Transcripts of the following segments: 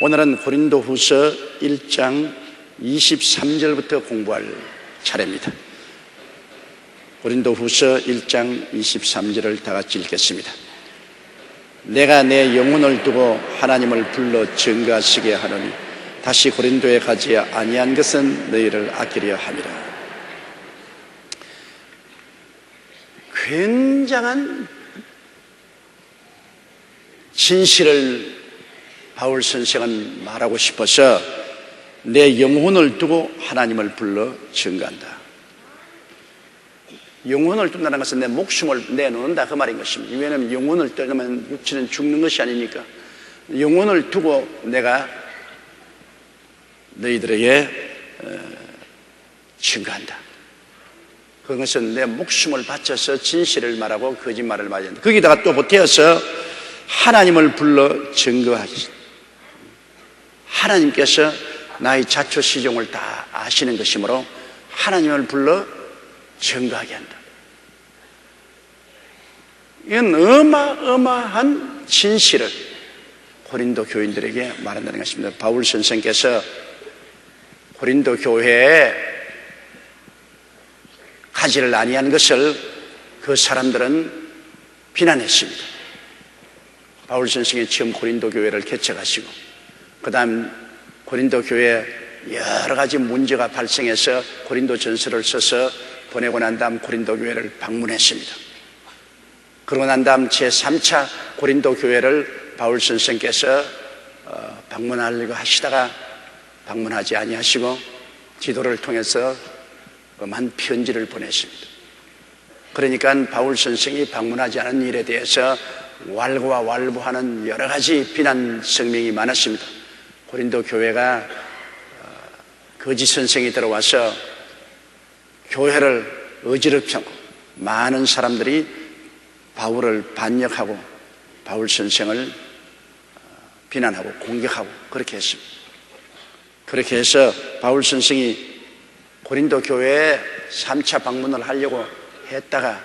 오늘은 고린도후서 1장 23절부터 공부할 차례입니다. 고린도후서 1장 23절을 다 같이 읽겠습니다. 내가 내 영혼을 두고 하나님을 불러 증거하시게 하노니 다시 고린도에 가지 아니한 것은 너희를 아끼려 함이라. 굉장한 진실을 바울 선생은 말하고 싶어서 내 영혼을 두고 하나님을 불러 증거한다. 영혼을 둔다는 것은 내 목숨을 내놓는다 그 말인 것입니다. 왜냐하면 영혼을 떠나면 육체는 죽는 것이 아니니까 영혼을 두고 내가 너희들에게 증거한다. 그것은 내 목숨을 바쳐서 진실을 말하고 거짓말을 말해야 한다. 거기다가 또 보태어서 하나님을 불러 증거하시다. 하나님께서 나의 자초시종을 다 아시는 것이므로 하나님을 불러 증거하게 한다. 이건 어마어마한 진실을 고린도 교인들에게 말한다는 것입니다. 바울 선생께서 고린도 교회에 가지를 아니한 것을 그 사람들은 비난했습니다. 바울 선생이 처음 고린도 교회를 개척하시고 그 다음 고린도 교회에 여러 가지 문제가 발생해서 고린도 전서를 써서 보내고 난 다음 고린도 교회를 방문했습니다. 그러고 난 다음 제3차 고린도 교회를 바울 선생께서 방문하려고 하시다가 방문하지 아니하시고 지도를 통해서 한 편지를 보냈습니다. 그러니까 바울 선생이 방문하지 않은 일에 대해서 왈가왈부하는 여러 가지 비난 성명이 많았습니다. 고린도 교회가 거짓 선생이 들어와서 교회를 어지럽게 하고 많은 사람들이 바울을 반역하고 바울 선생을 비난하고 공격하고 그렇게 했습니다. 그렇게 해서 바울 선생이 고린도 교회에 3차 방문을 하려고 했다가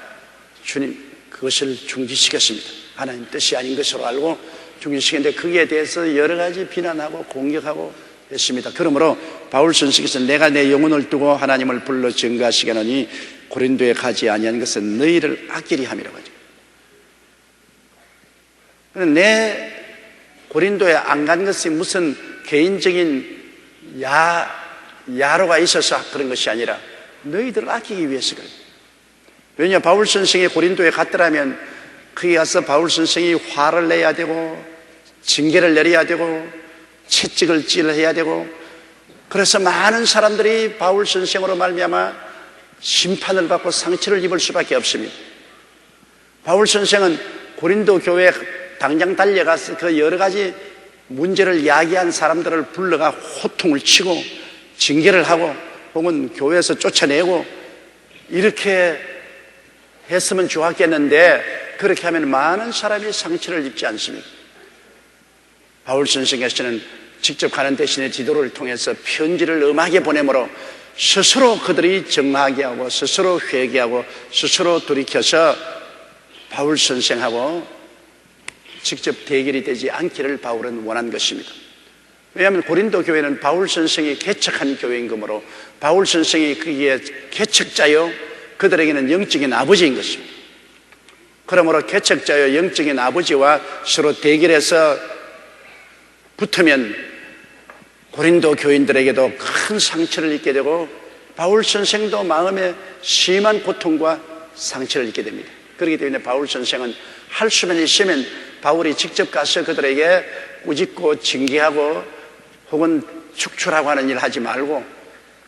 주님 그것을 중지시켰습니다. 하나님 뜻이 아닌 것으로 알고 중지시켰는데 거기에 대해서 여러 가지 비난하고 공격하고 했습니다. 그러므로 바울 선생께서 내가 내 영혼을 두고 하나님을 불러 증거하시게 하노니 고린도에 가지 아니한 것은 너희를 아끼리 함이라고 하죠. 내 고린도에 안 간 것이 무슨 개인적인 야로가 있어서 그런 것이 아니라 너희들을 아끼기 위해서 그래요. 왜냐 바울 선생이 고린도에 갔더라면 거기 가서 바울 선생이 화를 내야 되고 징계를 내려야 되고 채찍을 찔러야 되고 그래서 많은 사람들이 바울 선생으로 말미암아 심판을 받고 상처를 입을 수밖에 없습니다. 바울 선생은 고린도 교회에 당장 달려가서 그 여러 가지 문제를 야기한 사람들을 불러가 호통을 치고 징계를 하고 혹은 교회에서 쫓아내고 이렇게 했으면 좋았겠는데 그렇게 하면 많은 사람이 상처를 입지 않습니다. 바울 선생께서는 직접 가는 대신에 지도를 통해서 편지를 엄하게 보내므로 스스로 그들이 정하게 하고 스스로 회개하고 스스로 돌이켜서 바울 선생하고 직접 대결이 되지 않기를 바울은 원한 것입니다. 왜냐하면 고린도 교회는 바울 선생이 개척한 교회인 거므로 바울 선생이 그게 개척자요 그들에게는 영적인 아버지인 것입니다. 그러므로 개척자요 영적인 아버지와 서로 대결해서 붙으면 고린도 교인들에게도 큰 상처를 입게 되고 바울 선생도 마음에 심한 고통과 상처를 입게 됩니다. 그렇기 때문에 바울 선생은 할 수만 있으면 바울이 직접 가서 그들에게 꾸짖고 징계하고 혹은 축출하고 하는 일 하지 말고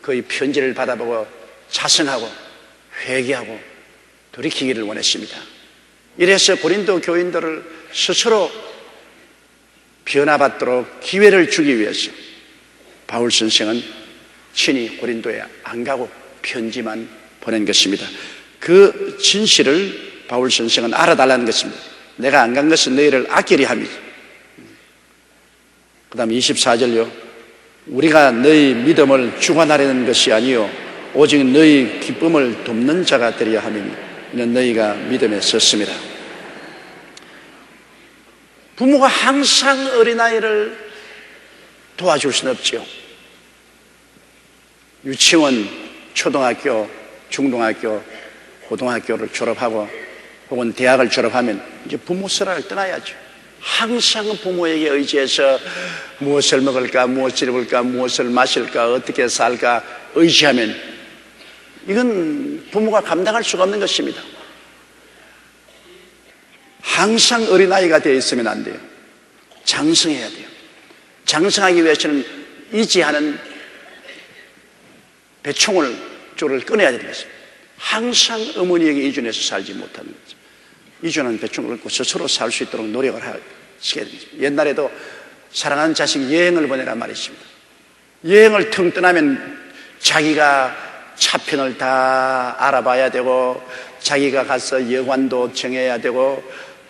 그의 편지를 받아보고 자성하고 회개하고 돌이키기를 원했습니다. 이래서 고린도 교인들을 스스로 변화받도록 기회를 주기 위해서 바울 선생은 친히 고린도에 안 가고 편지만 보낸 것입니다. 그 진실을 바울 선생은 알아달라는 것입니다. 내가 안 간 것은 너희를 아끼리 함이지. 그 다음 24절요. 우리가 너희 믿음을 주관하려는 것이 아니요 오직 너희 기쁨을 돕는 자가 되려 함이니 이는 너희가 믿음에 섰습니다. 부모가 항상 어린아이를 도와줄 수는 없지요. 유치원, 초등학교, 중등학교, 고등학교를 졸업하고 혹은 대학을 졸업하면 이제 부모 수락을 떠나야죠. 항상 부모에게 의지해서 무엇을 먹을까, 무엇을 입을까, 무엇을 마실까, 어떻게 살까 의지하면 이건 부모가 감당할 수가 없는 것입니다. 항상 어린아이가 되어 있으면 안 돼요. 장성해야 돼요. 장성하기 위해서는 이지하는 배총을 쪽을 꺼내야 되는 것입니다. 항상 어머니에게 의존해서 살지 못하는 거죠. 의존하는 배총을 끊고 스스로 살 수 있도록 노력을 하시게 됩니다. 옛날에도 사랑하는 자식 여행을 보내란 말이 있습니다. 여행을 텅 떠나면 자기가 차편을 다 알아봐야 되고 자기가 가서 여관도 정해야 되고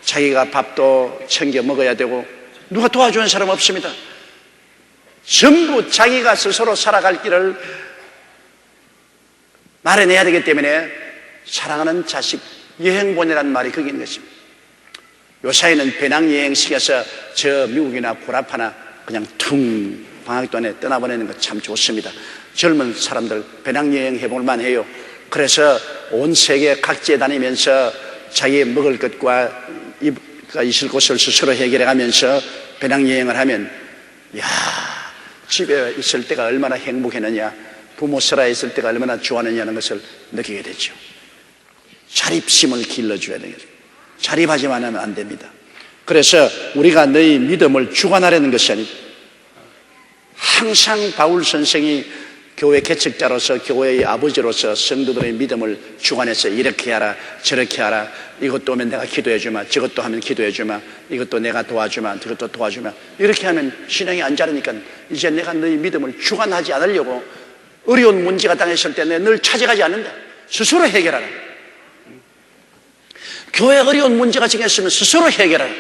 자기가 밥도 챙겨 먹어야 되고 누가 도와주는 사람 없습니다. 전부 자기가 스스로 살아갈 길을 마련해야 되기 때문에 사랑하는 자식 여행 보내라는 말이 거기 있는 것입니다. 요사이는 배낭여행 시켜서 저 미국이나 구라파나 그냥 퉁 방학 동안에 떠나보내는 거 참 좋습니다. 젊은 사람들 배낭여행 해볼 만해요. 그래서 온 세계 각지에 다니면서 자기의 먹을 것과 있을 곳을 스스로 해결해가면서 배낭여행을 하면 집에 있을 때가 얼마나 행복했느냐, 부모 설아에 있을 때가 얼마나 좋았느냐는 것을 느끼게 되죠. 자립심을 길러줘야 되겠죠. 자립하지만 하면 안 됩니다. 그래서 우리가 너희 믿음을 주관하려는 것이 아니고 항상 바울 선생이 교회 개척자로서 교회의 아버지로서 성도들의 믿음을 주관해서 이렇게 하라 저렇게 하라, 이것도 오면 내가 기도해 주마, 저것도 하면 기도해 주마, 이것도 내가 도와주마, 저것도 도와주마, 이렇게 하면 신앙이 안 자르니까 이제 내가 너희 믿음을 주관하지 않으려고 어려운 문제가 당했을 때 내가 늘 찾아가지 않는다. 스스로 해결하라. 교회 어려운 문제가 생겼으면 스스로 해결하라.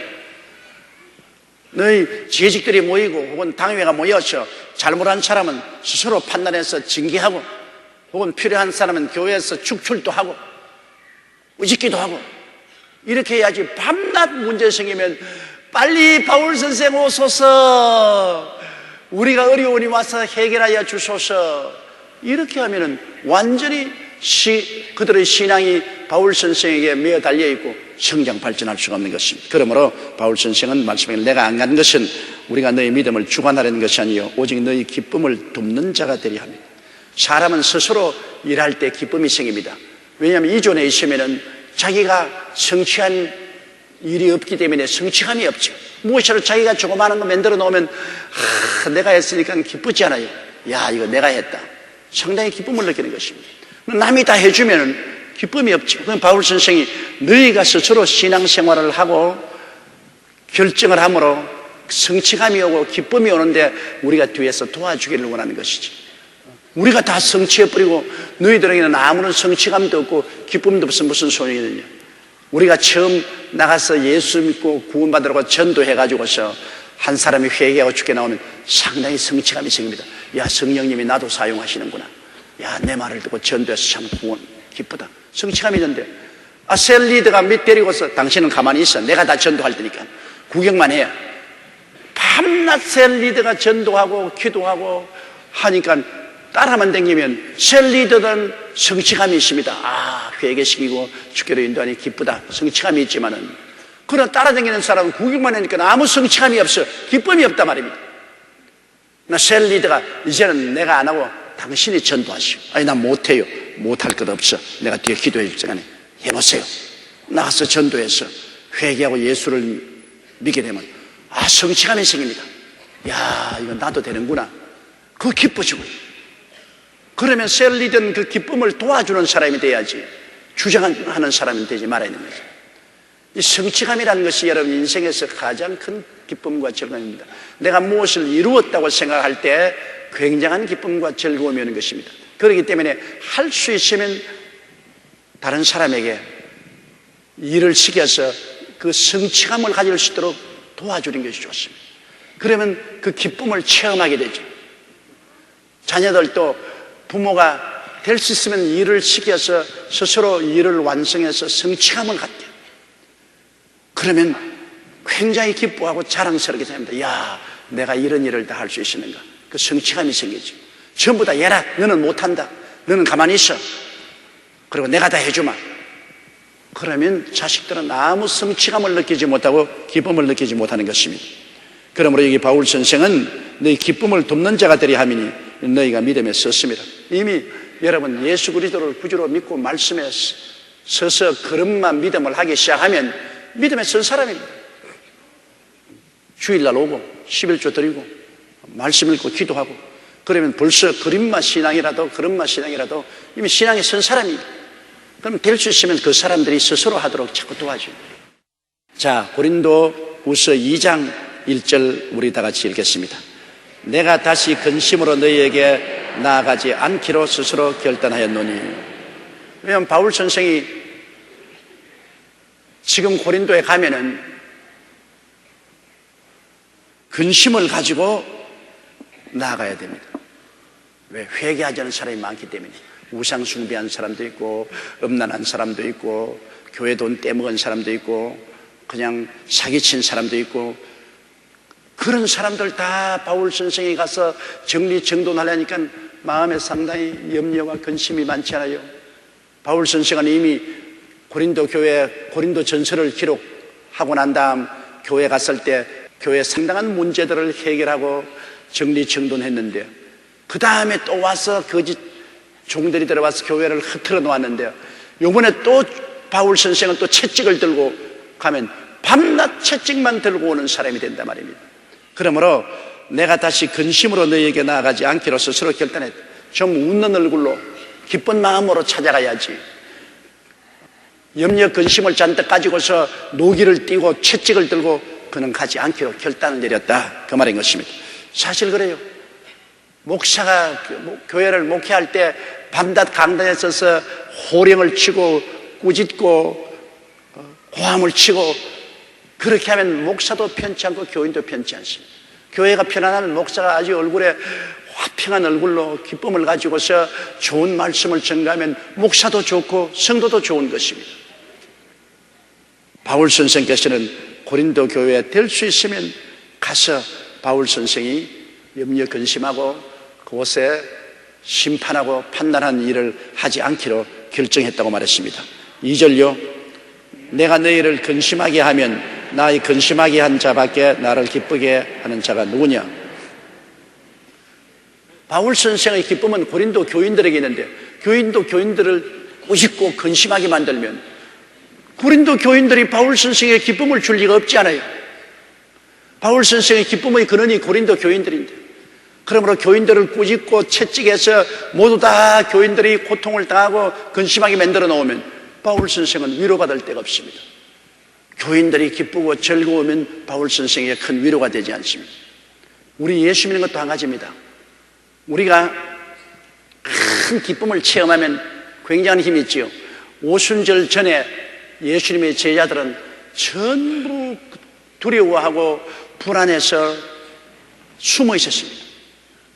너희 재직들이 모이고 혹은 당회가 모여서 잘못한 사람은 스스로 판단해서 징계하고 혹은 필요한 사람은 교회에서 축출도 하고 의짓기도 하고 이렇게 해야지. 밤낮 문제 생기면 빨리 바울 선생 오소서, 우리가 어려우니 와서 해결하여 주소서, 이렇게 하면은 완전히 그들의 신앙이 바울 선생에게 매어 달려있고 성장 발전할 수가 없는 것입니다. 그러므로 바울 선생은 말씀하기를 내가 안 간 것은 우리가 너희 믿음을 주관하려는 것이 아니요 오직 너희 기쁨을 돕는 자가 되려 합니다. 사람은 스스로 일할 때 기쁨이 생깁니다. 왜냐하면 이존에 있으면은 자기가 성취한 일이 없기 때문에 성취감이 없죠. 무엇이라도 자기가 조그마한 거 만들어 놓으면 내가 했으니까 기쁘지 않아요. 야, 이거 내가 했다. 상당히 기쁨을 느끼는 것입니다. 남이 다 해주면 기쁨이 없죠. 그럼 바울 선생이 너희가 스스로 신앙생활을 하고 결정을 함으로 성취감이 오고 기쁨이 오는데 우리가 뒤에서 도와주기를 원하는 것이지. 우리가 다 성취해버리고 너희들에게는 아무런 성취감도 없고 기쁨도 없으면 무슨 소용이겠냐. 우리가 처음 나가서 예수 믿고 구원받으라고 전도해가지고서 한 사람이 회개하고 죽게 나오면 상당히 성취감이 생깁니다. 야, 성령님이 나도 사용하시는구나. 야, 내 말을 듣고 전도해서 참 구원 기쁘다. 성취감이 있는데 셀리드가 밑 데리고서 당신은 가만히 있어, 내가 다 전도할 테니까 구경만 해. 밤낮 셀리드가 전도하고 기도하고 하니까 따라만 댕기면 셀리드는 성취감이 있습니다. 회개시키고 주께로 인도하니 기쁘다, 성취감이 있지만은 그러나 따라다니는 사람은 구경만 하니까 아무 성취감이 없어, 기쁨이 없단 말입니다. 나 셀리드가 이제는 내가 안 하고 당신이 전도하시오. 아니 난 못해요. 못할 것 없어. 내가 뒤에 기도해 줄 시간에 해보세요. 나가서 전도해서 회개하고 예수를 믿게 되면 성취감이 생깁니다. 야, 이거 나도 되는구나. 그거 기뻐지고. 그러면 셀리든 그 기쁨을 도와주는 사람이 돼야지 주장하는 사람이 되지 말아야 되는 거죠. 이 성취감이라는 것이 여러분 인생에서 가장 큰 기쁨과 즐거움입니다. 내가 무엇을 이루었다고 생각할 때 굉장한 기쁨과 즐거움이 오는 것입니다. 그렇기 때문에 할 수 있으면 다른 사람에게 일을 시켜서 그 성취감을 가질 수 있도록 도와주는 것이 좋습니다. 그러면 그 기쁨을 체험하게 되죠. 자녀들도 부모가 될 수 있으면 일을 시켜서 스스로 일을 완성해서 성취감을 갖게, 그러면 굉장히 기뻐하고 자랑스럽게 됩니다. 야, 내가 이런 일을 다 할 수 있었는가? 그 성취감이 생기죠. 전부 다 얘라, 너는 못한다. 너는 가만히 있어. 그리고 내가 다 해주마. 그러면 자식들은 아무 성취감을 느끼지 못하고 기쁨을 느끼지 못하는 것입니다. 그러므로 여기 바울 선생은 너희 기쁨을 돕는 자가 되리 함이니 너희가 믿음에 섰습니다. 이미 여러분 예수 그리스도를 구주로 믿고 말씀에 서서 그릇만 믿음을 하기 시작하면 믿음에 선 사람입니다. 주일날 오고 11조 드리고 말씀 읽고 기도하고 그러면 벌써 그릇만 신앙이라도 이미 신앙에 선 사람입니다. 그럼 될 수 있으면 그 사람들이 스스로 하도록 자꾸 도와줘요. 자, 고린도 후서 2장 1절 우리 다 같이 읽겠습니다. 내가 다시 근심으로 너희에게 나아가지 않기로 스스로 결단하였노니. 왜냐하면 바울 선생이 지금 고린도에 가면은 근심을 가지고 나아가야 됩니다. 왜? 회개하지 않은 사람이 많기 때문에. 우상 숭배한 사람도 있고 음란한 사람도 있고 교회 돈 떼먹은 사람도 있고 그냥 사기친 사람도 있고 그런 사람들 다 바울 선생이 가서 정리정돈하려니까 마음에 상당히 염려와 근심이 많지 않아요? 바울 선생은 이미 고린도 교회 고린도 전서를 기록하고 난 다음 교회 갔을 때 교회 상당한 문제들을 해결하고 정리정돈했는데요. 그 다음에 또 와서 거짓 종들이 들어와서 교회를 흐트러 놓았는데요. 요번에 또 바울 선생은 또 채찍을 들고 가면 밤낮 채찍만 들고 오는 사람이 된단 말입니다. 그러므로 내가 다시 근심으로 너희에게 나아가지 않기로 스스로 결단했다. 좀 웃는 얼굴로 기쁜 마음으로 찾아가야지. 염려 근심을 잔뜩 가지고서 노기를 띠고 채찍을 들고 그는 가지 않기로 결단을 내렸다. 그 말인 것입니다. 사실 그래요. 목사가 교회를 목회할 때 밤낮 강단에 서서 호령을 치고 꾸짖고 고함을 치고 그렇게 하면 목사도 편치 않고 교인도 편치 않습니다. 교회가 편안하면 목사가 아주 얼굴에 화평한 얼굴로 기쁨을 가지고서 좋은 말씀을 전가하면 목사도 좋고 성도도 좋은 것입니다. 바울 선생께서는 고린도 교회에 될 수 있으면 가서 바울 선생이 염려 근심하고 그곳에 심판하고 판단하는 일을 하지 않기로 결정했다고 말했습니다. 2절요. 내가 너희를 근심하게 하면 나의 근심하게 한 자밖에 나를 기쁘게 하는 자가 누구냐? 바울 선생의 기쁨은 고린도 교인들에게 있는데 고린도 교인들을 꾸짖고 근심하게 만들면 고린도 교인들이 바울 선생의 기쁨을 줄 리가 없지 않아요. 바울 선생의 기쁨의 근원이 고린도 교인들인데 그러므로 교인들을 꾸짖고 채찍해서 모두 다 교인들이 고통을 당하고 근심하게 만들어 놓으면 바울 선생은 위로받을 데가 없습니다. 교인들이 기쁘고 즐거우면 바울 선생에게 큰 위로가 되지 않습니다. 우리 예수 믿는 것도 한 가지입니다. 우리가 큰 기쁨을 체험하면 굉장한 힘이 있지요. 오순절 전에 예수님의 제자들은 전부 두려워하고 불안해서 숨어 있었습니다.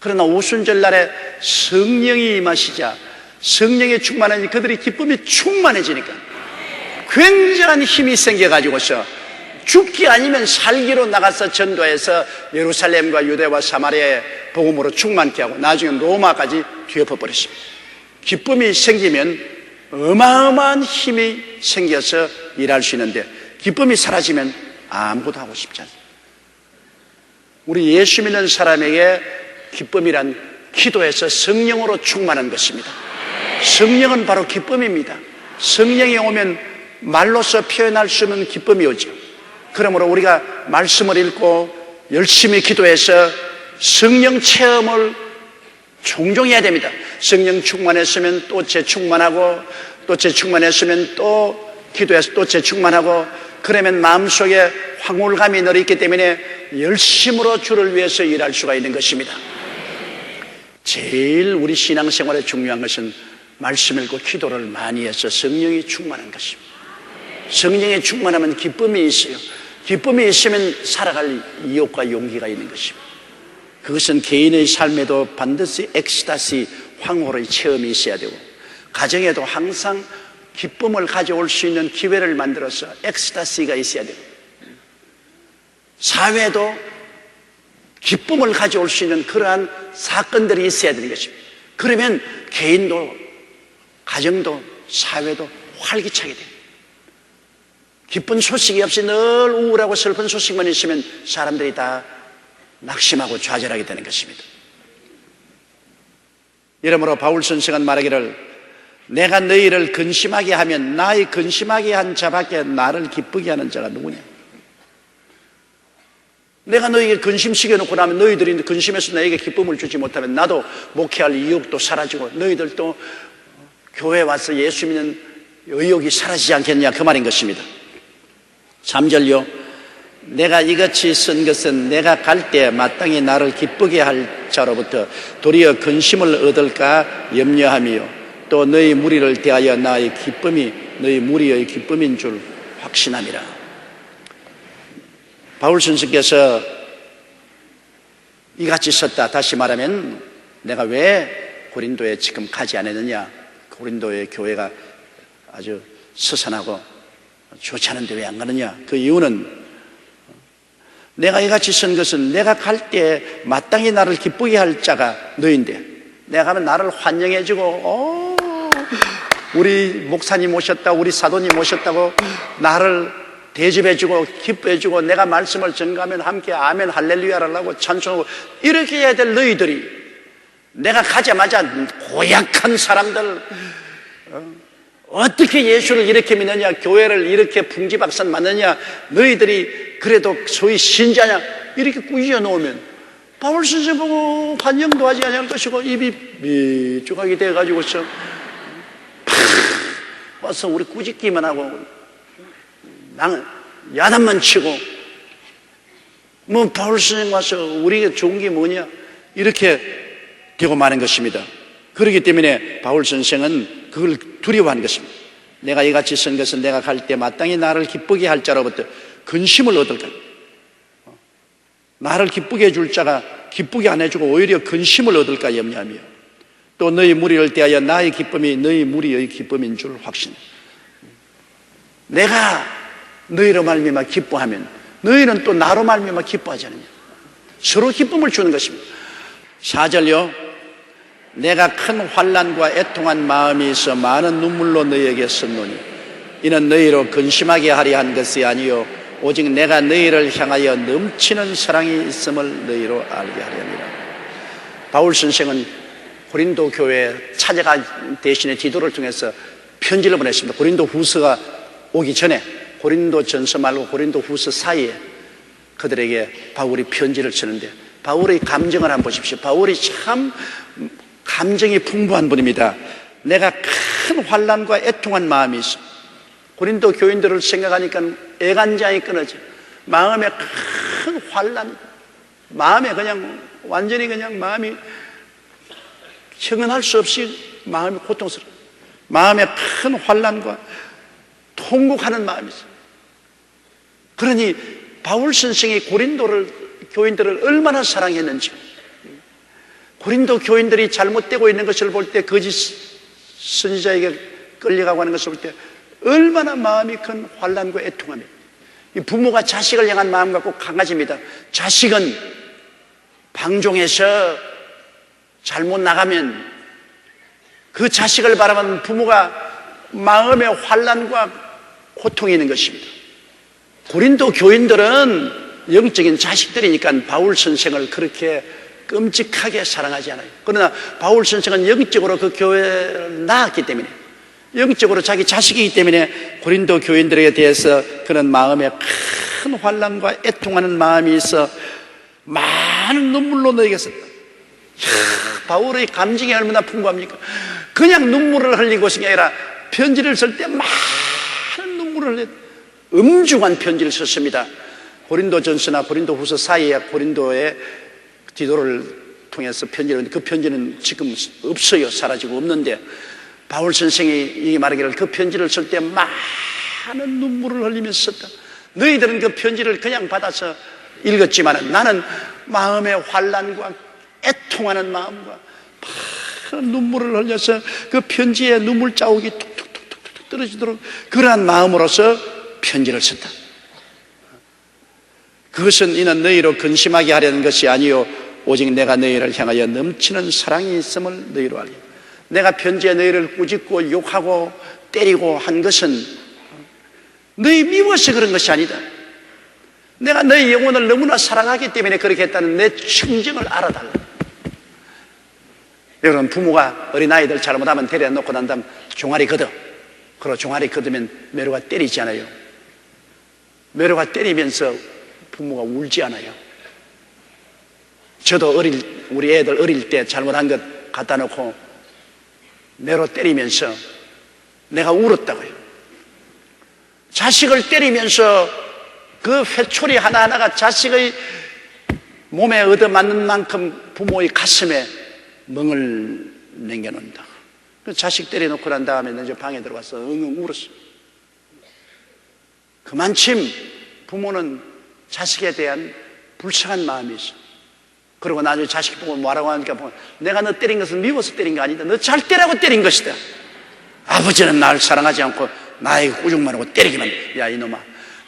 그러나 오순절 날에 성령이 임하시자 성령에 충만하니 그들이 기쁨이 충만해지니까 굉장한 힘이 생겨가지고서 죽기 아니면 살기로 나가서 전도해서 예루살렘과 유대와 사마리아의 복음으로 충만케 하고 나중에 로마까지 뒤엎어버렸습니다. 기쁨이 생기면 어마어마한 힘이 생겨서 일할 수 있는데 기쁨이 사라지면 아무것도 하고 싶지 않습니다. 우리 예수 믿는 사람에게 기쁨이란 기도에서 성령으로 충만한 것입니다. 성령은 바로 기쁨입니다. 성령이 오면 말로서 표현할 수 없는 기쁨이 오죠. 그러므로 우리가 말씀을 읽고 열심히 기도해서 성령 체험을 종종 해야 됩니다. 성령 충만했으면 또 재충만하고 또 재충만했으면 또 기도해서 또 재충만하고 그러면 마음속에 황홀감이 늘 있기 때문에 열심으로 주를 위해서 일할 수가 있는 것입니다. 제일 우리 신앙생활에 중요한 것은 말씀 읽고 기도를 많이 해서 성령이 충만한 것입니다. 성령이 충만하면 기쁨이 있어요. 기쁨이 있으면 살아갈意欲과 용기가 있는 것입니다. 그것은 개인의 삶에도 반드시 엑스타시, 황홀의 체험이 있어야 되고 가정에도 항상 기쁨을 가져올 수 있는 기회를 만들어서 엑스타시가 있어야 되고 사회도 기쁨을 가져올 수 있는 그러한 사건들이 있어야 되는 것입니다. 그러면 개인도, 가정도, 사회도 활기차게 돼요. 기쁜 소식이 없이 늘 우울하고 슬픈 소식만 있으면 사람들이 다 낙심하고 좌절하게 되는 것입니다. 이러므로 바울 선생은 말하기를, 내가 너희를 근심하게 하면 나의 근심하게 한 자밖에 나를 기쁘게 하는 자가 누구냐? 내가 너희에게 근심시켜놓고 나면 너희들이 근심해서 나에게 기쁨을 주지 못하면 나도 목회할 의욕도 사라지고 너희들도 교회에 와서 예수 믿는 의욕이 사라지지 않겠냐, 그 말인 것입니다. 3절요. 내가 이같이 쓴 것은 내가 갈 때 마땅히 나를 기쁘게 할 자로부터 도리어 근심을 얻을까 염려하며 또 너희 무리를 대하여 나의 기쁨이 너희 무리의 기쁨인 줄 확신함이라. 바울 선생께서 이같이 썼다. 다시 말하면 내가 왜 고린도에 지금 가지 않았느냐, 고린도의 교회가 아주 서산하고 좋지 않은데 왜 안 가느냐, 그 이유는 내가 이같이 쓴 것은 내가 갈 때 마땅히 나를 기쁘게 할 자가 너희인데, 내가 가면 나를 환영해주고 우리 목사님 오셨다, 우리 사도님 오셨다고 나를 대접해주고 기뻐해주고 내가 말씀을 전가하면 함께 아멘 할렐루야를 하고 찬송하고 이렇게 해야 될 너희들이 내가 가자마자 고약한 사람들, 어떻게 예수를 이렇게 믿느냐, 교회를 이렇게 풍지박산 맞느냐, 너희들이 그래도 소위 신자냐, 이렇게 꾸짖어 놓으면 바울 선생 보고 환영도 하지 않을 것이고 입이 미쪽하게 돼가지고서 와서 우리 꾸짖기만 하고 야단만 치고 뭐 바울 선생 와서 우리가 좋은 게 뭐냐, 이렇게 되고 마는 것입니다. 그렇기 때문에 바울 선생은 그걸 두려워하는 것입니다. 내가 이같이 쓴 것은 내가 갈 때 마땅히 나를 기쁘게 할 자로부터 근심을 얻을까, 나를 기쁘게 해줄 자가 기쁘게 안 해주고 오히려 근심을 얻을까 염려하며 또 너희 무리를 대하여 나의 기쁨이 너희 무리의 기쁨인 줄 확신. 내가 너희로 말미암아 기뻐하면 너희는 또 나로 말미암아 기뻐하지 않느냐. 서로 기쁨을 주는 것입니다. 4절요. 내가 큰 환난과 애통한 마음이 있어 많은 눈물로 너희에게 썼노니 이는 너희로 근심하게 하려 한 것이 아니요 오직 내가 너희를 향하여 넘치는 사랑이 있음을 너희로 알게 하려니라. 바울 선생은 고린도 교회에 찾아가 대신에 디도를 통해서 편지를 보냈습니다. 고린도 후서가 오기 전에 고린도 전서 말고 고린도 후서 사이에 그들에게 바울이 편지를 쓰는데 바울의 감정을 한번 보십시오. 바울이 참 감정이 풍부한 분입니다. 내가 큰 환난과 애통한 마음이 있어. 고린도 교인들을 생각하니까 애간장이 끊어져. 마음에 큰 환난, 마음에 그냥 완전히 그냥 마음이 형언할 수 없이 마음이 고통스러워. 마음에 큰 환난과 통곡하는 마음이 있어. 그러니 바울 선생이 고린도 교인들을 얼마나 사랑했는지, 고린도 교인들이 잘못되고 있는 것을 볼 때, 거짓 선지자에게 끌려가고 하는 것을 볼 때 얼마나 마음이 큰 환난과 애통함이. 부모가 자식을 향한 마음과 꼭 한 가지입니다. 자식은 방종해서 잘못 나가면 그 자식을 바라보는 부모가 마음에 환난과 고통이 있는 것입니다. 고린도 교인들은 영적인 자식들이니까 바울 선생을 그렇게 끔찍하게 사랑하지 않아요. 그러나 바울 선생은 영적으로 그 교회를 낳았기 때문에, 영적으로 자기 자식이기 때문에 고린도 교인들에 대해서 그런 마음에 큰 환난과 애통하는 마음이 있어 많은 눈물로 너에게 썼다. 바울의 감정이 얼마나 풍부합니까? 그냥 눈물을 흘리고 있는 게 아니라 편지를 쓸 때 많은 눈물을 흘려 엄중한 편지를 썼습니다. 고린도전서나 고린도후서 사이에 고린도의 디도를 통해서 편지를, 그 편지는 지금 없어요. 사라지고 없는데 바울 선생이 이 말하기를 그 편지를 쓸 때 많은 눈물을 흘리면서 썼다. 너희들은 그 편지를 그냥 받아서 읽었지만 나는 마음의 환난과 애통하는 마음과 많은 눈물을 흘려서 그 편지에 눈물 자국이 툭툭툭툭 떨어지도록 그러한 마음으로서 편지를 썼다. 그것은 이는 너희로 근심하게 하려는 것이 아니요 오직 내가 너희를 향하여 넘치는 사랑이 있음을 너희로 알게. 내가 편지에 너희를 꾸짖고 욕하고 때리고 한 것은 너희 미워서 그런 것이 아니다. 내가 너희 영혼을 너무나 사랑하기 때문에 그렇게 했다는 내 충정을 알아달라. 여러분, 부모가 어린아이들 잘못하면 데려놓고 난 다음 종아리 걷어. 그리고 종아리 걷으면 매로가 때리지 않아요. 매로가 때리면서 부모가 울지 않아요. 저도 우리 애들 어릴 때 잘못한 것 갖다 놓고 매로 때리면서 내가 울었다고요. 자식을 때리면서 그 회초리 하나하나가 자식의 몸에 얻어맞는 만큼 부모의 가슴에 멍을 남겨놓는다. 그 자식 때려놓고 난 다음에 이제 방에 들어가서 엉엉 울었어. 그만큼 부모는 자식에 대한 불쌍한 마음이 있어. 그리고 나중에 자식 보고 뭐라고 하니까 내가 너 때린 것은 미워서 때린 거 아니다. 너 잘 때라고 때린 것이다. 아버지는 나를 사랑하지 않고 나에게 꾸중만 하고 때리기만 해. 야 이놈아,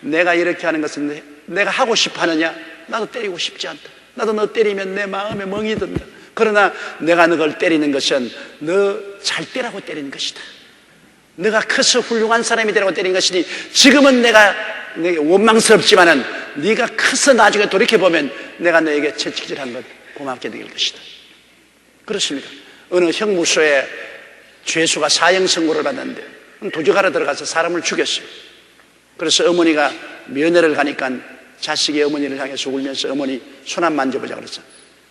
내가 이렇게 하는 것은 내가 하고 싶어 하느냐? 나도 때리고 싶지 않다. 나도 너 때리면 내 마음에 멍이 든다. 그러나 내가 너를 때리는 것은 너 잘 때라고 때리는 것이다. 너가 커서 훌륭한 사람이 되라고 때린 것이니 지금은 내가 원망스럽지만은 네가 커서 나중에 돌이켜보면 내가 너에게 채찍질한 것 고맙게 느낄 것이다. 그렇습니까? 어느 형무소에 죄수가 사형 선고를 받았는데 도적하러 들어가서 사람을 죽였어요. 그래서 어머니가 면회를 가니까 자식이 어머니를 향해서 울면서 어머니 손 한 만져보자 그랬어.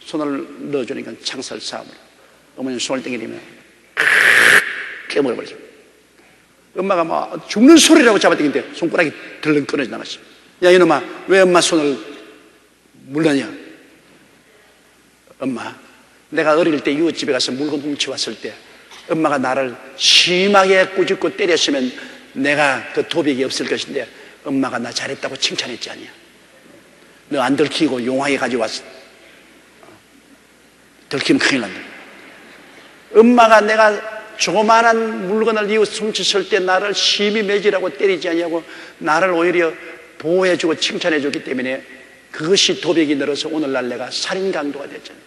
손을 넣어주니까 창살 싸움으로 어머니 손을 땡기면 깨물어버리죠. 엄마가 막 죽는 소리라고 잡아당기는데 손가락이 덜렁 끊어져 나갔어. 야 이놈아, 왜 엄마 손을 물느냐? 엄마, 내가 어릴 때 이웃집에 가서 물건 훔쳐왔을 때 엄마가 나를 심하게 꾸짖고 때렸으면 내가 그 도백이 없을 것인데 엄마가 나 잘했다고 칭찬했지 않냐? 너 안 들키고 용하게 가져왔어. 들키면 큰일 난다. 엄마가 내가 조그마한 물건을 이웃 훔쳤을 때 나를 심히 매질하고 때리지 않냐고 나를 오히려 보호해주고 칭찬해줬기 때문에 그것이 도백이 늘어서 오늘날 내가 살인 강도가 됐잖아.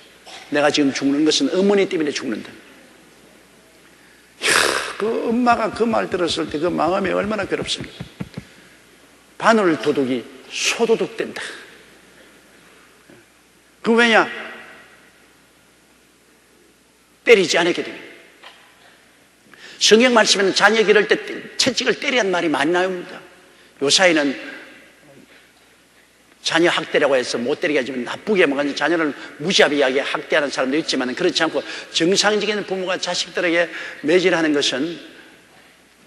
내가 지금 죽는 것은 어머니 때문에 죽는다. 이야, 그 엄마가 그 말 들었을 때 그 마음이 얼마나 괴롭습니까? 바늘 도둑이 소도둑 된다. 그 왜냐? 때리지 않았기 때문에. 성경 말씀에는 자녀 기를 때 채찍을 때리란 말이 많이 나옵니다. 요사이는 자녀 학대라고 해서 못 때리게 하지만 나쁘게 먹은 자녀를 무시하게 학대하는 사람도 있지만 그렇지 않고 정상적인 부모가 자식들에게 매질하는 것은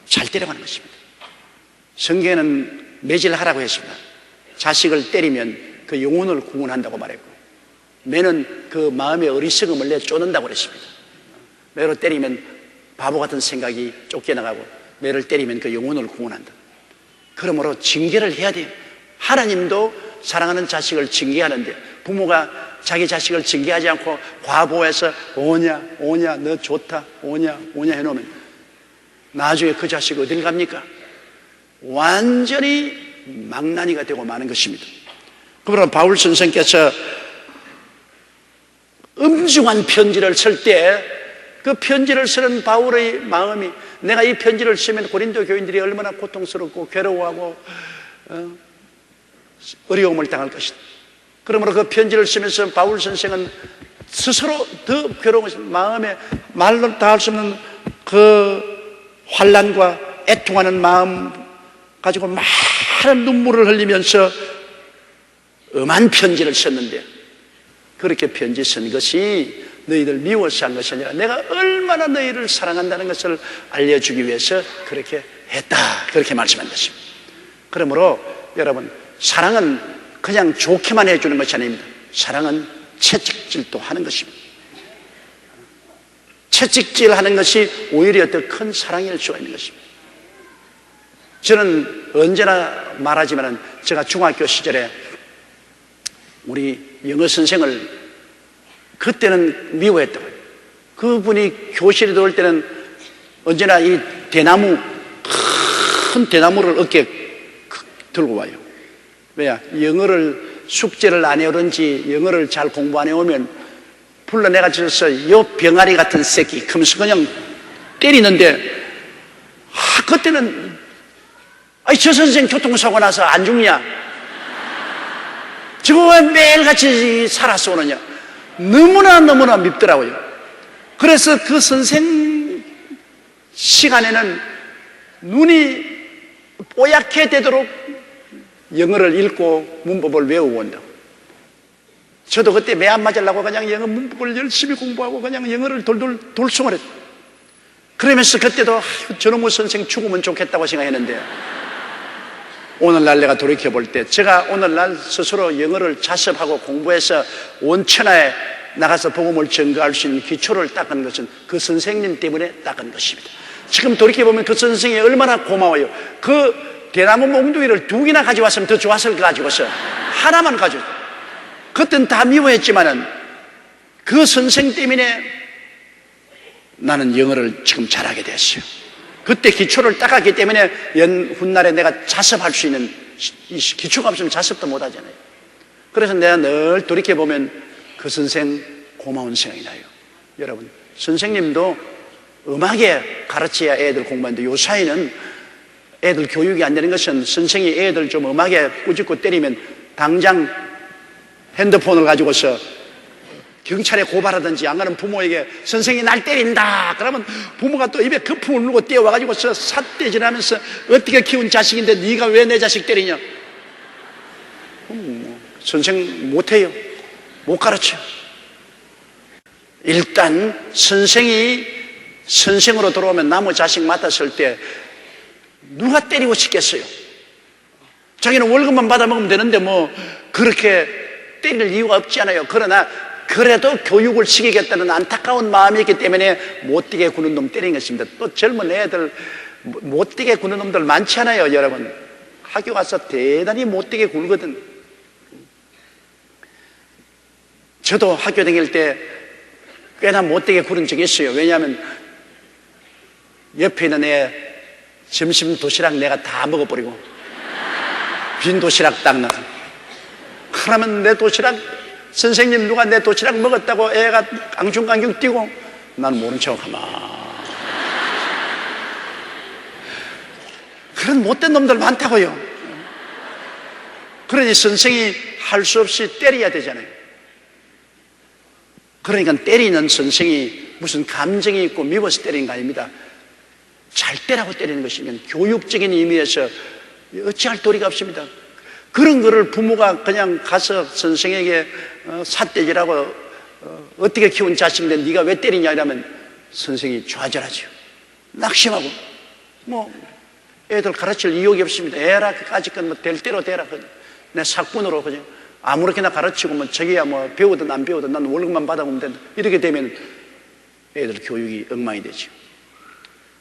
잘 때려가는 것입니다. 성경에는 매질하라고 했습니다. 자식을 때리면 그 영혼을 구원한다고 말했고 매는 그 마음의 어리석음을 내쫓는다고 그랬습니다. 매로 때리면 바보 같은 생각이 쫓겨나가고 매를 때리면 그 영혼을 구원한다. 그러므로 징계를 해야 돼요. 하나님도 사랑하는 자식을 징계하는데 부모가 자기 자식을 징계하지 않고 과보해서 오냐 너 좋다 오냐 해놓으면 나중에 그 자식 어딜 갑니까? 완전히 망나니가 되고 마는 것입니다. 그러나 바울 선생께서 엄중한 편지를 쓸 때 그 편지를 쓰는 바울의 마음이 내가 이 편지를 쓰면 고린도 교인들이 얼마나 고통스럽고 괴로워하고 어려움을 당할 것이다. 그러므로 그 편지를 쓰면서 바울 선생은 스스로 더 괴로운 마음에 말로 다 할 수 없는 그 환난과 애통하는 마음 가지고 많은 눈물을 흘리면서 엄한 편지를 썼는데 그렇게 편지 쓴 것이 너희들 미워서 한 것이 아니라 내가 얼마나 너희를 사랑한다는 것을 알려주기 위해서 그렇게 했다. 그렇게 말씀한 것입니다. 그러므로 여러분 사랑은 그냥 좋게만 해주는 것이 아닙니다. 사랑은 채찍질도 하는 것입니다. 채찍질하는 것이 오히려 더 큰 사랑일 수가 있는 것입니다. 저는 언제나 말하지만 제가 중학교 시절에 우리 영어 선생을 그때는 미워했다고요. 그분이 교실에 들어올 때는 언제나 이 큰 대나무를 어깨에 들고 와요. 왜냐? 영어를 숙제를 안 해오는지 영어를 잘 공부 안 해오면 불러내가지고서 요 병아리 같은 새끼 하면서 그냥 때리는데, 그때는 저 선생 교통사고 나서 안 죽냐? 저거 왜 매일같이 살아서 오느냐? 너무나 밉더라고요. 그래서 그 선생 시간에는 눈이 뽀얗게 되도록 영어를 읽고 문법을 외우고 온다. 저도 그때 매 안 맞으려고 그냥 영어 문법을 열심히 공부하고 그냥 영어를 돌돌 돌숭을 했어요. 그러면서 그때도 저놈의 선생 죽으면 좋겠다고 생각했는데, 오늘날 내가 돌이켜볼 때 제가 오늘날 스스로 영어를 자습하고 공부해서 온천하에 나가서 복음을 전가할 수 있는 기초를 닦은 것은 그 선생님 때문에 닦은 것입니다. 지금 돌이켜보면 그 선생이 얼마나 고마워요. 그 대나무 몽둥이를 2개나 가져왔으면 더 좋았을 거 가지고서 하나만 가져왔어요. 그때는 다 미워했지만은 그 선생 때문에 나는 영어를 지금 잘하게 됐어요. 그때 기초를 닦았기 때문에 훗날에 내가 자습할 수 있는, 기초가 없으면 자습도 못 하잖아요. 그래서 내가 늘 돌이켜보면 그 선생 고마운 생각이 나요. 여러분, 선생님도 음악에 가르쳐야 애들 공부하는데, 요 사이는 애들 교육이 안 되는 것은 선생이 애들 좀 음악에 꾸짖고 때리면 당장 핸드폰을 가지고서 경찰에 고발하든지, 안 그러면 부모에게 선생이 날 때린다 그러면 부모가 또 입에 거품을 누르고 떼어와가지고서 삿대질하면서 어떻게 키운 자식인데 네가 왜 내 자식 때리냐? 선생 못해요. 못 가르쳐요. 일단 선생이 선생으로 들어오면 나무 자식 맡았을 때 누가 때리고 싶겠어요? 자기는 월급만 받아먹으면 되는데 뭐 그렇게 때릴 이유가 없지 않아요. 그러나 그래도 교육을 시키겠다는 안타까운 마음이 있기 때문에 못되게 구는 놈 때리는 것입니다. 또 젊은 애들 못되게 구는 놈들 많지 않아요, 여러분. 학교 가서 대단히 못되게 굴거든. 저도 학교 다닐 때 꽤나 못되게 구른 적이 있어요. 왜냐하면 옆에 있는 애 점심 도시락 내가 다 먹어버리고 빈 도시락 딱 나. 그러면 내 도시락, 선생님 누가 내 도시락 먹었다고 애가 깡충깡충 뛰고 난 모른 척 하마. 그런 못된 놈들 많다고요. 그러니 선생이 할 수 없이 때려야 되잖아요. 그러니까 때리는 선생이 무슨 감정이 있고 미워서 때리는 거 아닙니다. 잘 때라고 때리는 것이면 교육적인 의미에서 어찌할 도리가 없습니다. 그런 거를 부모가 그냥 가서 선생에게 삿대질하고 어떻게 키운 자식인데 네가 왜 때리냐 이러면 선생이 좌절하죠. 낙심하고 뭐 애들 가르칠 의욕이 없습니다. 애라 까짓건 뭐 될 대로 되라 그냥 내 학군으로 그냥 아무렇게나 가르치고 뭐 저기야 뭐 배우든 안 배우든 난 월급만 받아오면 된다. 이렇게 되면 애들 교육이 엉망이 되죠.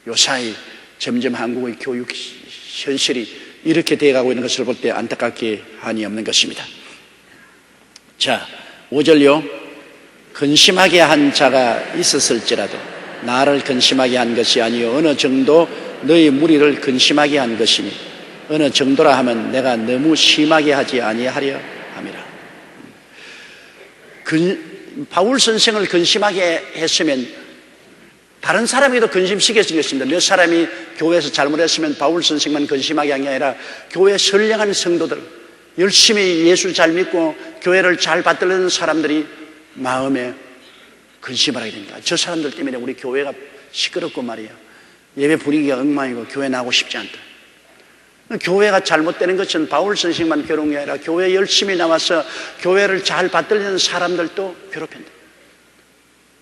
요사이 점점 한국의 교육 현실이 이렇게 돼가고 있는 것을 볼 때 안타깝게 한이 없는 것입니다. 자, 5절요. 근심하게 한 자가 있었을지라도 나를 근심하게 한 것이 아니요 어느 정도 너희 무리를 근심하게 한 것이니 어느 정도라 하면 내가 너무 심하게 하지 아니하려 함이라. 바울 선생을 근심하게 했으면 다른 사람에게도 근심시켰을 것입니다. 몇 사람이 교회에서 잘못했으면 바울 선생만 근심하게 한 게 아니라 교회 선량한 성도들, 열심히 예수 잘 믿고 교회를 잘 받들는 사람들이 마음에 근심을 하게 됩니다. 저 사람들 때문에 우리 교회가 시끄럽고 말이야. 예배 분위기가 엉망이고 교회 나가고 싶지 않다. 교회가 잘못되는 것은 바울 선생만 괴로운 게 아니라 교회 열심히 나와서 교회를 잘 받들는 사람들도 괴롭힌다.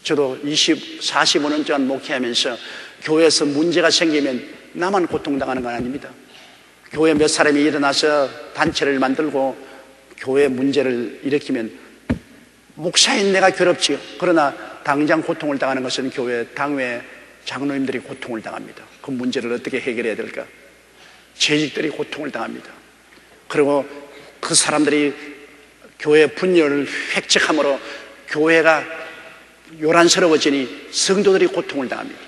저도 45년 동안 목회하면서 교회에서 문제가 생기면 나만 고통당하는 건 아닙니다. 교회 몇 사람이 일어나서 단체를 만들고 교회 문제를 일으키면 목사인 내가 괴롭지요. 그러나 당장 고통을 당하는 것은 교회 당회 장로님들이 고통을 당합니다. 그 문제를 어떻게 해결해야 될까? 재직들이 고통을 당합니다. 그리고 그 사람들이 교회 분열을 획책함으로 교회가 요란스러워지니 성도들이 고통을 당합니다.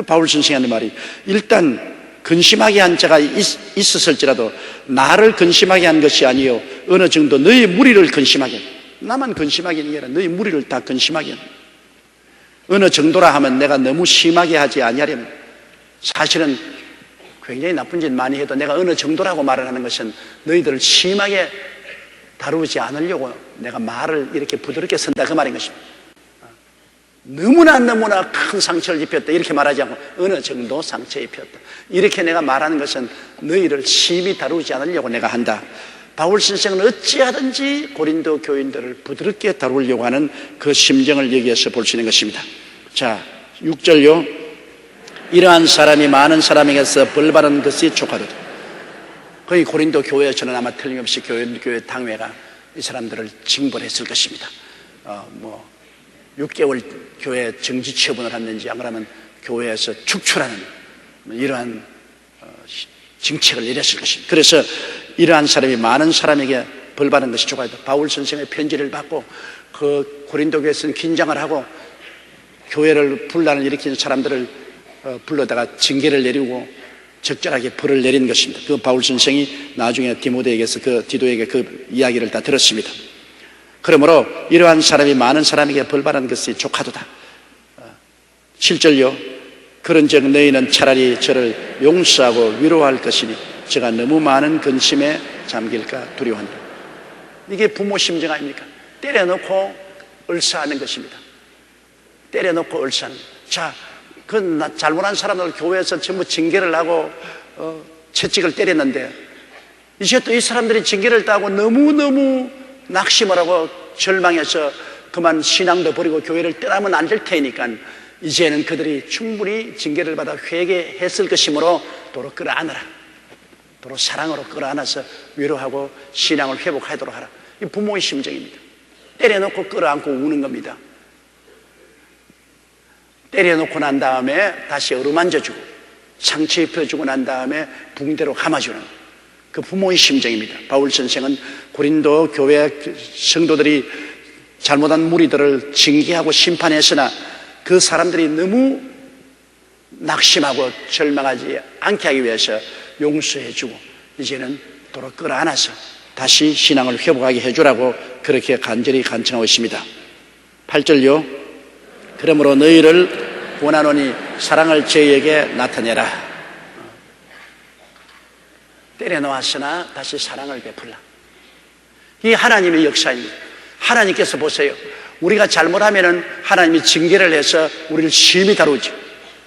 바울 선생의 말이 일단 근심하게 한 자가 있었을지라도 나를 근심하게 한 것이 아니요 어느 정도 너희 무리를 근심하게, 나만 근심하게 하는 게 아니라 너희 무리를 다 근심하게 하는, 어느 정도라 하면 내가 너무 심하게 하지 아니하려면, 사실은 굉장히 나쁜 짓 많이 해도 내가 어느 정도라고 말을 하는 것은 너희들을 심하게 다루지 않으려고 내가 말을 이렇게 부드럽게 쓴다, 그 말인 것입니다. 너무나 큰 상처를 입혔다 이렇게 말하지 않고 어느 정도 상처 입혔다 이렇게 내가 말하는 것은 너희를 심히 다루지 않으려고 내가 한다. 바울 선생은 어찌하든지 고린도 교인들을 부드럽게 다루려고 하는 그 심정을 여기에서 볼 수 있는 것입니다. 자, 6절요. 이러한 사람이 많은 사람에게서 벌받은 것이 족하도다. 거의 고린도 교회에서는 아마 틀림없이 교회 당회가 이 사람들을 징벌했을 것입니다. 6개월 교회 정지 처분을 했는지, 안 그러면 교회에서 축출하는 이러한 정책을 내렸을 것입니다. 그래서 이러한 사람이 많은 사람에게 벌받은 것이 족하다. 바울 선생의 편지를 받고 그 고린도 교회에서는 긴장을 하고 교회를 분란을 일으키는 사람들을 불러다가 징계를 내리고 적절하게 벌을 내린 것입니다. 그 바울 선생이 나중에 디모데에게서 디도에게 그 이야기를 다 들었습니다. 그러므로 이러한 사람이 많은 사람에게 벌받은 것이 족하도다. 7절요. 그런즉 너희는 차라리 저를 용서하고 위로할 것이니 제가 너무 많은 근심에 잠길까 두려워한다. 이게 부모 심정 아닙니까? 때려놓고 얼싸하는 것입니다. 때려놓고 얼싸하는 것. 자, 그 잘못한 사람들 교회에서 전부 징계를 하고 채찍을 때렸는데 이제 또 이 사람들이 징계를 따고 너무너무 낙심을 하고 절망해서 그만 신앙도 버리고 교회를 떠나면 안 될 테니까 이제는 그들이 충분히 징계를 받아 회개했을 것이므로 도로 끌어안으라. 도로 사랑으로 끌어안아서 위로하고 신앙을 회복하도록 하라. 이 부모의 심정입니다. 때려놓고 끌어안고 우는 겁니다. 때려놓고 난 다음에 다시 어루만져주고 상처 입혀주고 난 다음에 붕대로 감아주는 그 부모의 심정입니다. 바울 선생은 고린도 교회 성도들이 잘못한 무리들을 징계하고 심판했으나 그 사람들이 너무 낙심하고 절망하지 않게 하기 위해서 용서해주고 이제는 도로 끌어안아서 다시 신앙을 회복하게 해주라고 그렇게 간절히 간청하고 있습니다. 8절요. 그러므로 너희를 원하노니 사랑을 저희에게 나타내라. 때려놓았으나 다시 사랑을 베풀라. 이 하나님의 역사입니다. 하나님께서 보세요. 우리가 잘못하면은 하나님이 징계를 해서 우리를 심히 다루죠.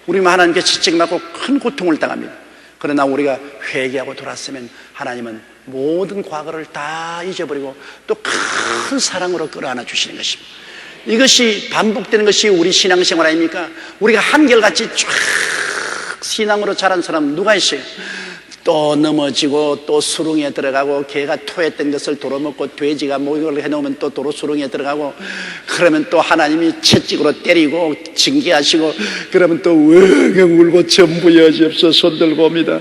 우리만 하나님께 채찍맞고 큰 고통을 당합니다. 그러나 우리가 회개하고 돌아서면 하나님은 모든 과거를 다 잊어버리고 또 큰 사랑으로 끌어안아 주시는 것입니다. 이것이 반복되는 것이 우리 신앙생활 아닙니까? 우리가 한결같이 쫙 신앙으로 자란 사람 누가 있어요? 또 넘어지고 또 수렁에 들어가고 개가 토했던 것을 도로 먹고 돼지가 목욕을 해놓으면 또 도로 수렁에 들어가고 그러면 또 하나님이 채찍으로 때리고 징계하시고 그러면 또 으엉 울고 전부 여지없어 손들고 옵니다.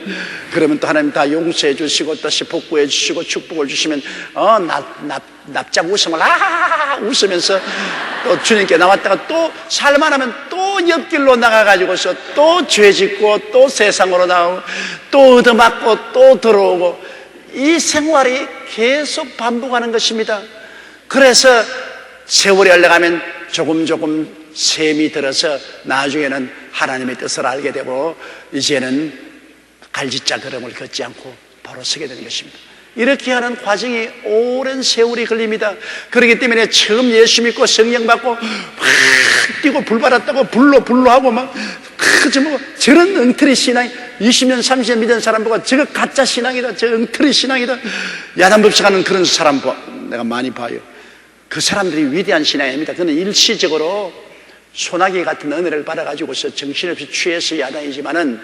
그러면 또 하나님 다 용서해 주시고 다시 복구해 주시고 축복을 주시면 납작 웃음을 웃으면서 또 주님께 나왔다가 또 살만하면 또 옆길로 나가가지고서 또 죄짓고 또 세상으로 나오고 또 얻어맞고 또 들어오고 이 생활이 계속 반복하는 것입니다. 그래서 세월이 흘러가면 조금 셈이 들어서 나중에는 하나님의 뜻을 알게 되고 이제는 갈짓자 걸음을 걷지 않고 바로 서게 되는 것입니다. 이렇게 하는 과정이 오랜 세월이 걸립니다. 그렇기 때문에 처음 예수 믿고 성령 받고 막 뛰고 불 받았다고 불로 하고 막 저런 엉터리 신앙 20년 30년 믿은 사람 보고 저거 가짜 신앙이다, 저 엉터리 신앙이다 야단법석하는 그런 사람 내가 많이 봐요. 그 사람들이 위대한 신앙이 아닙니다. 그는 일시적으로 소나기 같은 은혜를 받아가지고서 정신없이 취해서 야단이지만은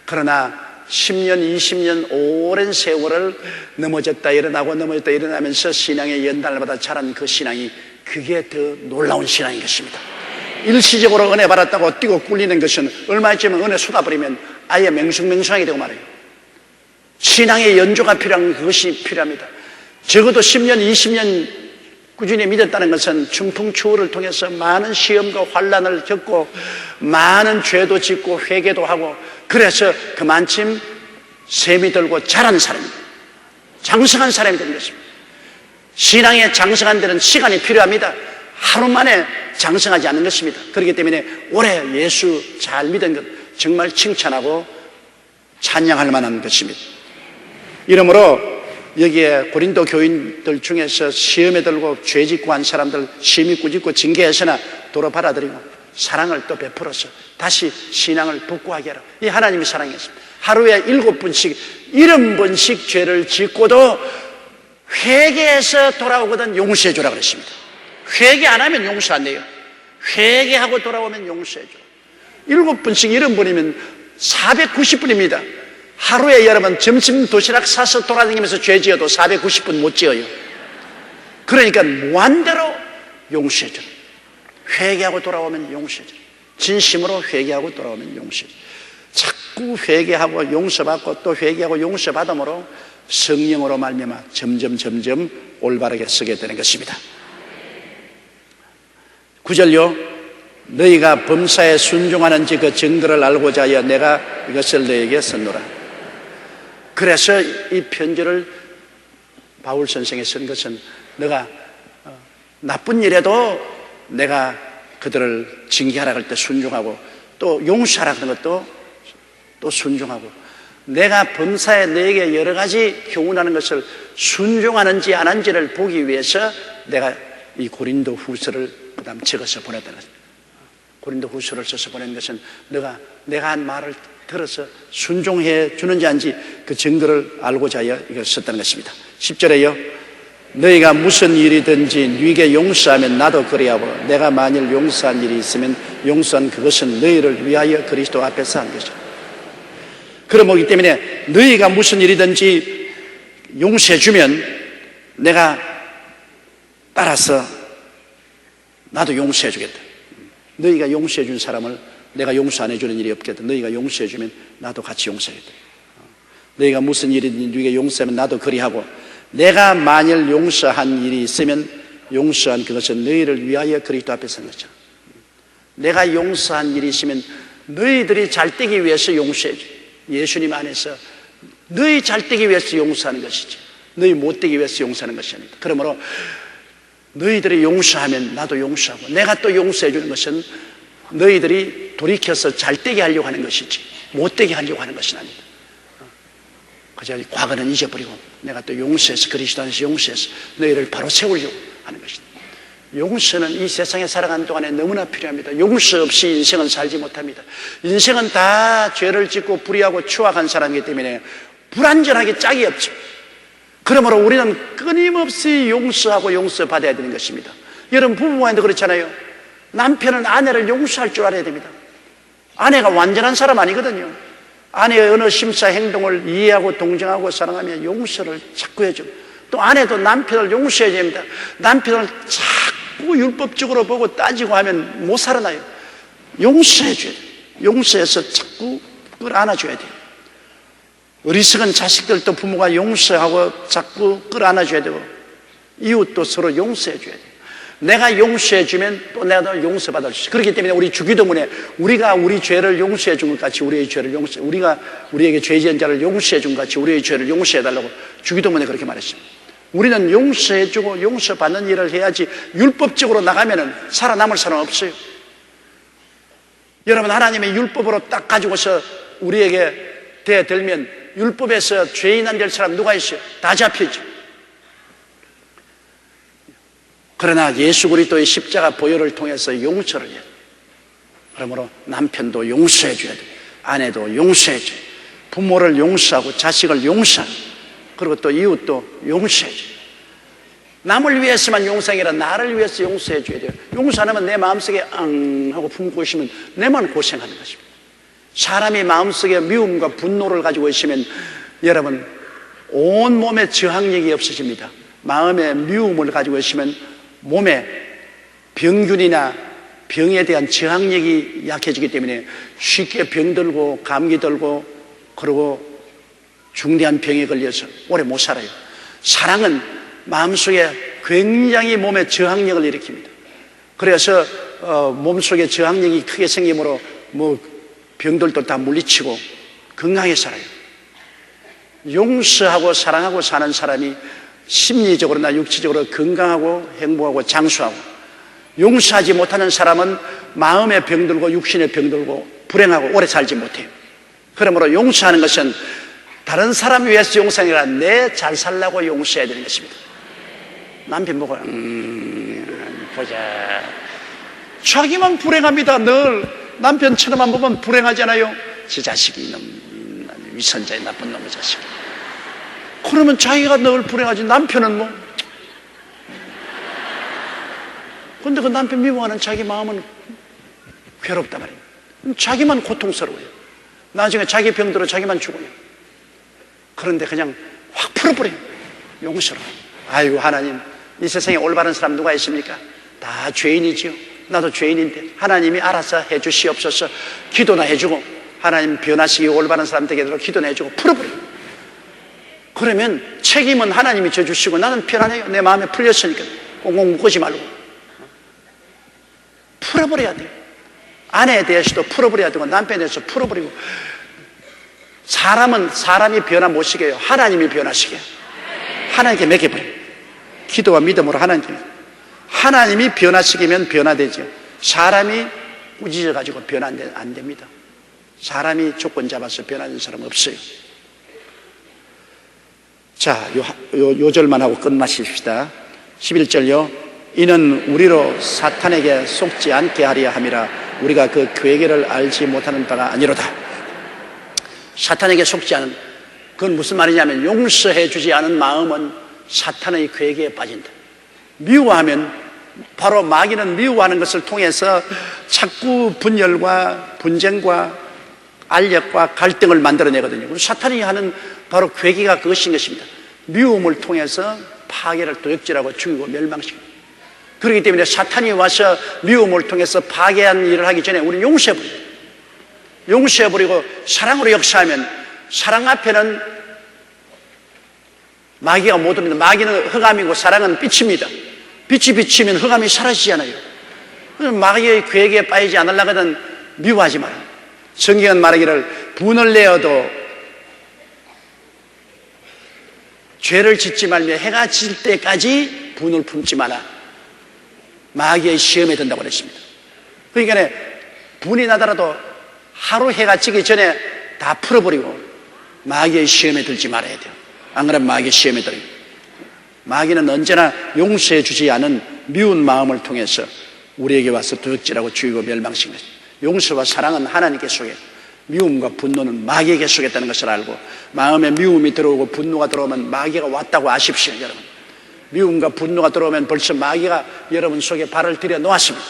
그러나 10년 20년 오랜 세월을 넘어졌다 일어나고 넘어졌다 일어나면서 신앙의 연단을 받아 자란 그 신앙이 그게 더 놀라운 신앙인 것입니다. 일시적으로 은혜 받았다고 뛰고 꿀리는 것은 얼마 있지만 은혜 쏟아버리면 아예 맹숭맹숭하게 되고 말이에요. 신앙의 연조가 필요한 그것이 필요합니다. 적어도 10년 20년 꾸준히 믿었다는 것은 춘풍추월을 통해서 많은 시험과 환난을 겪고 많은 죄도 짓고 회개도 하고 그래서 그만큼 셈이 들고 자란 사람입니다. 장성한 사람이 되는 것입니다. 신앙에 장성한 데는 시간이 필요합니다. 하루 만에 장성하지 않는 것입니다. 그렇기 때문에 오래 예수 잘 믿은 것 정말 칭찬하고 찬양할 만한 것입니다. 이러므로 여기에 고린도 교인들 중에서 시험에 들고 죄 짓고 한 사람들 심히 꾸짖고 징계해서나 도로 받아들이고 사랑을 또 베풀어서 다시 신앙을 복구하게 하라. 이 하나님의 사랑이었습니다. 하루에 7번씩 70번씩 죄를 짓고도 회개해서 돌아오거든 용서해 주라 그랬습니다. 회개 안 하면 용서 안 돼요. 회개하고 돌아오면 용서해 주라. 7번씩 70번이면 490번입니다. 하루에 여러분 점심 도시락 사서 돌아다니면서 죄 지어도 490번 못 지어요. 그러니까 무한대로 용서해 주라. 회개하고 돌아오면 용서해 주라. 진심으로 회개하고 돌아오면 용서해 주라. 자꾸 회개하고 용서받고 또 회개하고 용서받음으로 성령으로 말미암아 점점 올바르게 서게 되는 것입니다. 9절요. 너희가 범사에 순종하는지 그 증거를 알고자 하여 내가 이것을 너희에게 썼노라. 그래서 이 편지를 바울 선생이 쓴 것은 너가 나쁜 일에도 내가 그들을 징계하라 할 때 순종하고 또 용서하라 하는 것도 또 순종하고 내가 범사에 너에게 여러 가지 교훈하는 것을 순종하는지 안 하는지를 보기 위해서 내가 이 고린도 후서를 그다음 적어서 보냈다는 것입니다. 고린도 후서를 써서 보낸 것은 내가 한 말을 들어서 순종해 주는지 아닌지 그 증거를 알고자 하여 이걸 썼다는 것입니다. 10절에요. 너희가 무슨 일이든지 네게 용서하면 나도 그리하고 내가 만일 용서한 일이 있으면 용서한 그것은 너희를 위하여 그리스도 앞에서 한 것이다. 그러므기 때문에 너희가 무슨 일이든지 용서해 주면 내가 따라서 나도 용서해 주겠다. 너희가 용서해 준 사람을 내가 용서 안 해주는 일이 없겠다. 너희가 용서해 주면 나도 같이 용서하겠다. 너희가 무슨 일이든지 네게 용서하면 나도 그리하고 내가 만일 용서한 일이 있으면 용서한 그것은 너희를 위하여 그리스도 앞에 선 것이다. 내가 용서한 일이 있으면 너희들이 잘 되기 위해서 용서해 줘. 예수님 안에서 너희 잘 되기 위해서 용서하는 것이지 너희 못 되기 위해서 용서하는 것이 아니다. 그러므로 너희들이 용서하면 나도 용서하고 내가 또 용서해 주는 것은 너희들이 돌이켜서 잘 되게 하려고 하는 것이지 못 되게 하려고 하는 것은 아니다. 그저 과거는 잊어버리고 내가 또 용서해서 그리스도 안에서 용서해서 너희를 바로 세우려고 하는 것이다. 용서는 이 세상에 살아가는 동안에 너무나 필요합니다. 용서 없이 인생은 살지 못합니다. 인생은 다 죄를 짓고 불의하고 추악한 사람이기 때문에 불완전하게 짝이 없죠. 그러므로 우리는 끊임없이 용서하고 용서받아야 되는 것입니다. 여러분 부부간에도 그렇잖아요. 남편은 아내를 용서할 줄 알아야 됩니다. 아내가 완전한 사람 아니거든요. 아내의 어느 심사 행동을 이해하고 동정하고 사랑하며 용서를 자꾸 해줘. 또 아내도 남편을 용서해야 됩니다. 남편을 자꾸 율법적으로 보고 따지고 하면 못 살아나요. 용서해줘야 돼요. 용서해서 자꾸 끌어안아줘야 돼요. 어리석은 자식들도 부모가 용서하고 자꾸 끌어안아줘야 되고 이웃도 서로 용서해줘야 돼요. 내가 용서해주면 또 내가 용서받을 수 있어요. 그렇기 때문에 우리 주기도문에 우리가 우리 죄를 용서해준 것 같이 우리의 죄를 우리가 우리에게 죄 지은 자를 용서해준 것 같이 우리의 죄를 용서해달라고 주기도문에 그렇게 말했습니다. 우리는 용서해주고 용서받는 일을 해야지 율법적으로 나가면은 살아남을 사람 없어요. 여러분 하나님의 율법으로 딱 가지고서 우리에게 대들면 율법에서 죄인 안 될 사람 누가 있어요? 다 잡히죠. 그러나 예수 그리스도의 십자가 보혈을 통해서 용서를 해요. 그러므로 남편도 용서해 줘야 돼요. 아내도 용서해 줘요. 부모를 용서하고 자식을 용서하고 그리고 또 이웃도 용서해 줘요. 남을 위해서만 용서하기 아니라 나를 위해서 용서해 줘야 돼요. 용서 안 하면 내 마음속에 앙 하고 품고 있으면 내만 고생하는 것입니다. 사람이 마음속에 미움과 분노를 가지고 있으면 여러분 온몸에 저항력이 없어집니다. 마음에 미움을 가지고 있으면 몸에 병균이나 병에 대한 저항력이 약해지기 때문에 쉽게 병들고 감기 들고 그리고 중대한 병에 걸려서 오래 못 살아요. 사랑은 마음속에 굉장히 몸에 저항력을 일으킵니다. 그래서 몸속에 저항력이 크게 생기므로 뭐 병들도 다 물리치고 건강하게 살아요. 용서하고 사랑하고 사는 사람이 심리적으로나 육체적으로 건강하고 행복하고 장수하고, 용서하지 못하는 사람은 마음에 병들고 육신에 병들고 불행하고 오래 살지 못해요. 그러므로 용서하는 것은 다른 사람 위해서 용서하는 게 아니라 내 잘 살라고 용서해야 되는 것입니다. 남편 보고 보자, 자기만 불행합니다. 늘 남편처럼만 보면 불행하잖아요. 저 자식이 이놈 위선자의 나쁜 놈의 자식. 그러면 자기가 늘 불행하지, 남편은 뭐. 근데 그 남편 미워하는 자기 마음은 괴롭단 말이에요. 자기만 고통스러워요. 나중에 자기 병들어 자기만 죽어요. 그런데 그냥 확 풀어버려요. 용서로. 아이고, 하나님, 이 세상에 올바른 사람 누가 있습니까? 다 죄인이지요. 나도 죄인인데 하나님이 알아서 해주시옵소서. 기도나 해주고, 하나님 변화시키고 올바른 사람 되게 하도록 기도나 해주고 풀어버려요. 그러면 책임은 하나님이 져주시고 나는 편안해요. 내 마음에 풀렸으니까 꽁꽁 묶지 말고 풀어버려야 돼요. 아내에 대해서도 풀어버려야 되고 남편에 대해서 풀어버리고. 사람은 사람이 변화 못 시켜요. 하나님이 변화시켜요. 하나님께 맡겨버려요. 기도와 믿음으로 하나님이 변화시키면 변화되죠. 사람이 꾸짖어가지고 변화 안 됩니다. 사람이 조건 잡아서 변화되는 사람 없어요. 자, 요 절만 하고 끝마십시다. 11절요. 이는 우리로 사탄에게 속지 않게 하려 함이라. 우리가 그 괴계를 알지 못하는 바가 아니로다. 사탄에게 속지 않은, 그건 무슨 말이냐면 용서해 주지 않은 마음은 사탄의 괴계에 빠진다. 미워하면, 바로 마귀는 미워하는 것을 통해서 자꾸 분열과 분쟁과 알력과 갈등을 만들어내거든요. 사탄이 하는 바로 괴계가 그것인 것입니다. 미움을 통해서 파괴를 도적질하고 죽이고 멸망시킵니다. 그렇기 때문에 사탄이 와서 미움을 통해서 파괴한 일을 하기 전에 우리는 용서해버려요. 용서해버리고 사랑으로 역사하면, 사랑 앞에는 마귀가 못 옵니다. 마귀는 흑암이고 사랑은 빛입니다. 빛이 비치면 흑암이 사라지잖아요. 마귀의 괴계에 빠지지 않으려거든 미워하지 마라. 성경은 말하기를 분을 내어도 죄를 짓지 말며 해가 질 때까지 분을 품지 마라. 마귀의 시험에 든다고 그랬습니다. 그러니까 분이 나더라도 하루 해가 지기 전에 다 풀어버리고 마귀의 시험에 들지 말아야 돼요. 안 그러면 마귀의 시험에 들어요. 마귀는 언제나 용서해 주지 않은 미운 마음을 통해서 우리에게 와서 도적질하고 죽이고 멸망시키는 것입니다. 용서와 사랑은 하나님께 속해, 미움과 분노는 마귀에게 속했다는 것을 알고, 마음에 미움이 들어오고 분노가 들어오면 마귀가 왔다고 아십시오. 여러분, 미움과 분노가 들어오면 벌써 마귀가 여러분 속에 발을 들여 놓았습니다.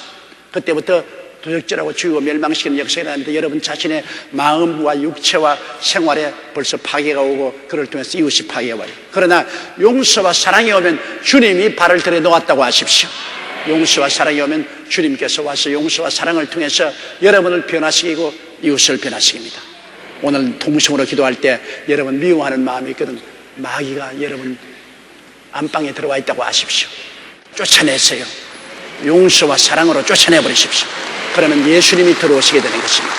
그때부터 도적질하고 죽이고 멸망시키는 역사가 일어납니다. 여러분 자신의 마음과 육체와 생활에 벌써 파괴가 오고, 그를 통해서 이웃이 파괴가 와요. 그러나 용서와 사랑이 오면 주님이 발을 들여 놓았다고 아십시오. 용서와 사랑이 오면 주님께서 와서 용서와 사랑을 통해서 여러분을 변화시키고 이웃을 변화시킵니다. 오늘 통성으로 기도할 때 여러분 미워하는 마음이 있거든, 마귀가 여러분 안방에 들어와 있다고 아십시오. 쫓아내세요. 용서와 사랑으로 쫓아내버리십시오. 그러면 예수님이 들어오시게 되는 것입니다.